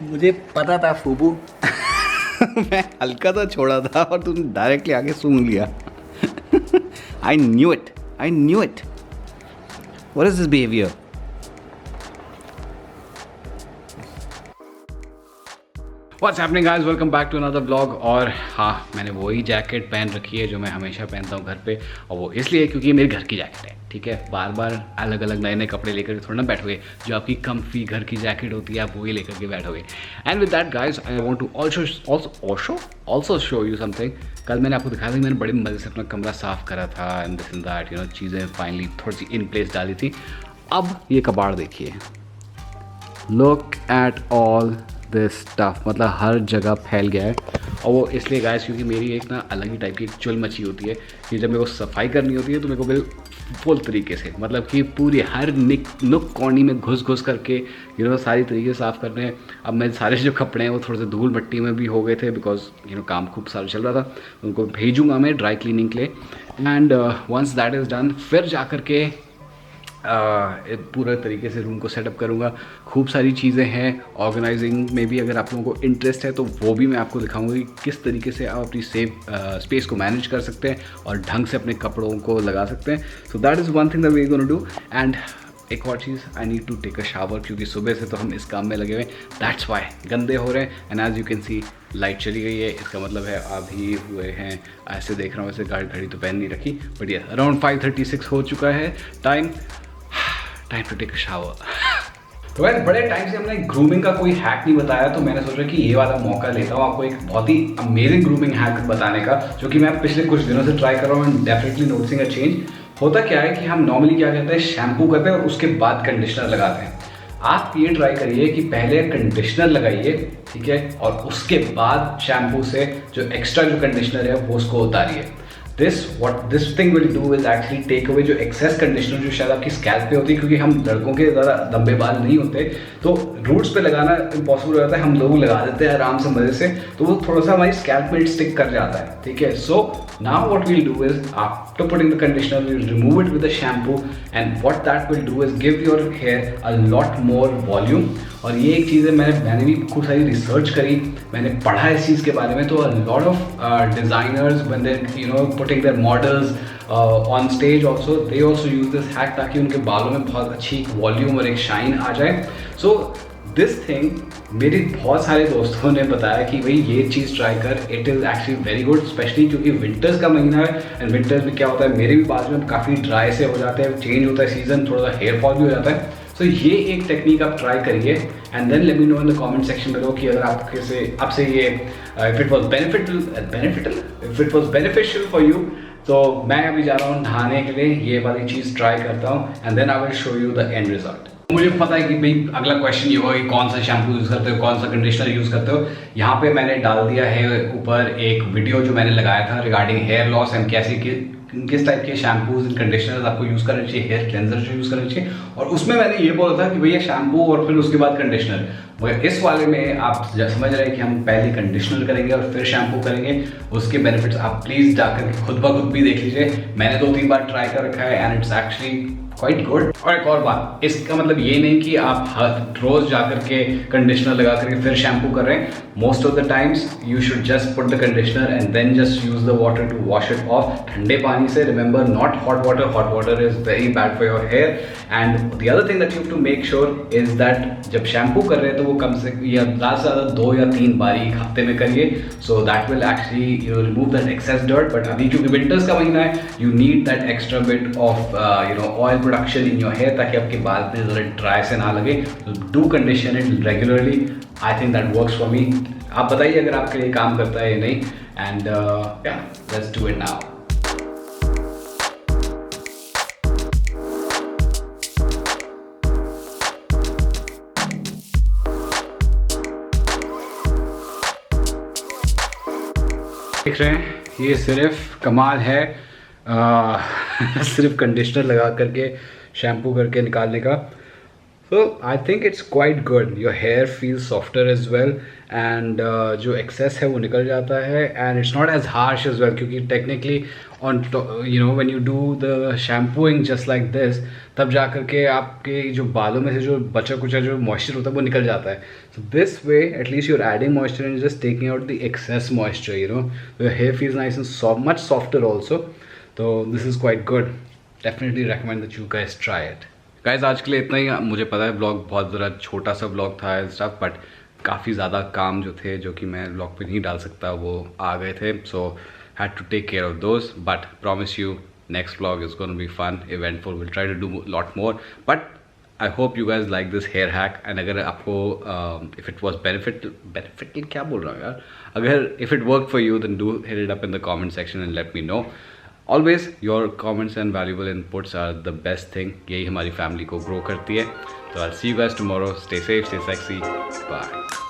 मुझे पता था फूबू। मैं हल्का सा छोड़ा था और तुमने डायरेक्टली आके सूंघ लिया। I knew it, I knew it. What is this behaviour? What's happening guys, welcome back to another blog. और हाँ, मैंने वही जैकेट पहन रखी है जो मैं हमेशा पहनता हूँ घर पे, और वो इसलिए क्योंकि ये मेरे घर की जैकेट है। ठीक है, बार बार अलग अलग नए नए कपड़े लेकर थोड़ा ना बैठोगे। जो आपकी कम्फी घर की जैकेट होती है आप वही लेकर के बैठोगे। And with that guys, I want to also show you something. कल मैंने आपको दिखाया था, मैंने बड़ी मजे से अपना कमरा साफ़ करा था एंड दिस एंड दैट, चीज़ें फाइनली थोड़ी सी इन प्लेस डाली थी। अब ये कबाड़ देखिए, look at all this stuff, मतलब हर जगह फैल गया है। और वो इसलिए गाइस क्योंकि मेरी एक ना अलग ही टाइप की चुल मची होती है कि जब मेरे को सफाई करनी होती है तो मेरे को बिल्कुल फुल तरीके से, मतलब कि पूरी हर नुक कोनी में घुस करके सारी तरीके से साफ़ करने हैं। अब मेरे सारे जो कपड़े हैं वो थोड़े से धूल मिट्टी में भी हो गए थे, बिकॉज काम खूब सारा चल रहा था। उनको भेजूँगा मैं ड्राई क्लीनिंग के लिए। And once that is done, फिर जा कर के पूरा तरीके से रूम को सेटअप करूँगा। खूब सारी चीज़ें हैं ऑर्गेनाइजिंग में भी, अगर आप लोगों को इंटरेस्ट है तो वो भी मैं आपको दिखाऊंगा कि किस तरीके से आप अपनी स्पेस को मैनेज कर सकते हैं और ढंग से अपने कपड़ों को लगा सकते हैं। So that is one thing that we gonna do. And एक और चीज़, I need to take a shower, क्योंकि सुबह से तो हम इस काम में लगे हुए हैं, दैट्स वाई गंदे हो रहे हैं। And as you can see light चली गई है, इसका मतलब है अभी हुए हैं, ऐसे देख रहा हूँ, वैसे घड़ी तो पहन नहीं रखी, बट ये अराउंड 5:36 हो चुका है time to take a shower. तो वैसे बड़े टाइम से हमने ग्रूमिंग का कोई हैक नहीं बताया, तो मैंने सोचा कि ये वाला मौका लेता हूँ आपको एक बहुत ही अमेजिंग ग्रूमिंग हैक बताने का, जो कि मैं पिछले कुछ दिनों से ट्राई कर रहा हूँ and definitely noticing a change. होता क्या है कि हम नॉर्मली क्या करते हैं, शैम्पू करते हैं और उसके बाद कंडीशनर लगाते हैं। आप ये ट्राई करिए कि पहले कंडीशनर लगाइए, ठीक है, और उसके बाद शैम्पू से जो एक्स्ट्रा जो कंडीशनर है वो उसको उतारिए। what this thing will do is actually take away जो excess conditioner जो शायद आपकी स्कैल्प पे होती है, क्योंकि हम लड़कों के ज़्यादा लंबे बाल नहीं होते तो रूट्स पे लगाना इम्पॉसिबल हो जाता है। हम लोग लगा देते हैं आराम से मजे से, तो वो थोड़ा सा हमारी स्कैल्प में स्टिक कर जाता है। ठीक है, so now what we'll do is, after putting the conditioner we'll remove it with the shampoo, and what that will do is give your hair a lot more volume. और ये एक चीज़ है, मैंने भी खूब सारी रिसर्च करी, मैंने पढ़ा इस चीज़ के बारे में। तो a lot of designers when they putting their models on stage also, they also use this hack, ताकि उनके बालों में बहुत अच्छी एक वॉल्यूम और एक शाइन आ जाए। सो दिस थिंग मेरे बहुत सारे दोस्तों ने बताया कि भाई ये चीज़ ट्राई कर, it is actually very good, specially क्योंकि विंटर्स का महीना है। एंड विंटर्स में क्या होता है, मेरे भी बाल में काफ़ी ड्राई से हो जाते हैं, चेंज होता है सीजन, थोड़ा सा हेयर फॉल भी हो जाता है। सो ये एक टेक्निक आप ट्राई करिए and then let me know in the comment section में कि अगर आपसे ये if it was beneficial for you. तो मैं अभी जा रहा हूँ नहाने के लिए, ये वाली चीज़ ट्राई करता हूँ and then I will show you the end result. मुझे पता है कि भाई अगला क्वेश्चन ये होगा कि कौन सा शैम्पू यूज़ करते हो, कौन सा कंडीशनर यूज़ करते हो। यहाँ पे मैंने डाल दिया है ऊपर एक वीडियो जो मैंने लगाया था रिगार्डिंग हेयर लॉस एंड कैसे किस टाइप के शैम्पूज एंड कंडीशनर्स आपको यूज़ करना चाहिए, हेयर क्लेंजर जो यूज़ करना चाहिए। और उसमें मैंने ये बोला था कि भैया शैम्पू और फिर उसके बाद कंडीशनर। मगर इस वाले में आप समझ रहे हैं कि हम पहले कंडीशनर करेंगे और फिर शैम्पू करेंगे। उसके बेनिफिट्स आप प्लीज़ जाकर खुद ब खुद भी देख लीजिए। मैंने 2-3 बार ट्राई कर रखा है and it's actually quite good. और एक और बात, इसका मतलब ये नहीं कि आप हर रोज जाकर के कंडीशनर लगा करके फिर शैम्पू कर रहे हैं। Most of the times you should just put the conditioner and then just use the water to wash it off, ठंडे पानी से। Remember, not hot water, hot water is very bad for your hair. And the other thing that you have to make sure is that जब shampoo कर रहे हैं तो वो कम से ज़्यादा से ज़्यादा 2 या 3 बारी एक हफ्ते में करिए, so that will actually remove that excess dirt. But अभी क्योंकि विंटर्स का महीना है, you need that extra bit of oil production in your hair, ताकि आपके बाल पे ज़रा ड्राई से ना लगे। Do condition it regularly, I think that works for me. आप बताइए अगर आपके लिए काम करता है या नहीं। एंड या लेट्स डू इट नाउ। देख रहे हैं, ये सिर्फ कमाल है सिर्फ कंडीशनर लगा करके शैम्पू करके निकालने का। So I think it's quite good, your hair feel softer as well and जो एक्सेस है वो निकल जाता है and it's not as harsh as well, क्योंकि technically on when you do the shampooing just like this, तब जा करके आपके जो बालों में से जो बचा कुचा जो मॉइस्चर होता है वो निकल जाता है. So this way at least you are adding moisture and just taking out the excess moisture, your hair feels nice and much softer also. तो this is quite good. Definitely recommend that you guys try it. Guys आज के लिए इतना ही. मुझे पता है blog बहुत ज़रा छोटा सा ब्लॉग था स्टफ, बट काफ़ी ज़्यादा काम जो थे जो कि मैं ब्लॉग पे नहीं डाल सकता वो आ गए थे. So had to take care of those, but promise you next vlog is going to be fun, eventful. We'll try to do a lot more, but I hope you guys like this hair hack. and अगर आपको if it was beneficial क्या बोल रहा हूँ यार, अगर if it worked for you then do hit it up in the comment section and let me know. Always your comments and valuable inputs are the best thing. यही हमारी family को grow करती है. So I'll see you guys tomorrow. Stay safe, stay sexy. Bye.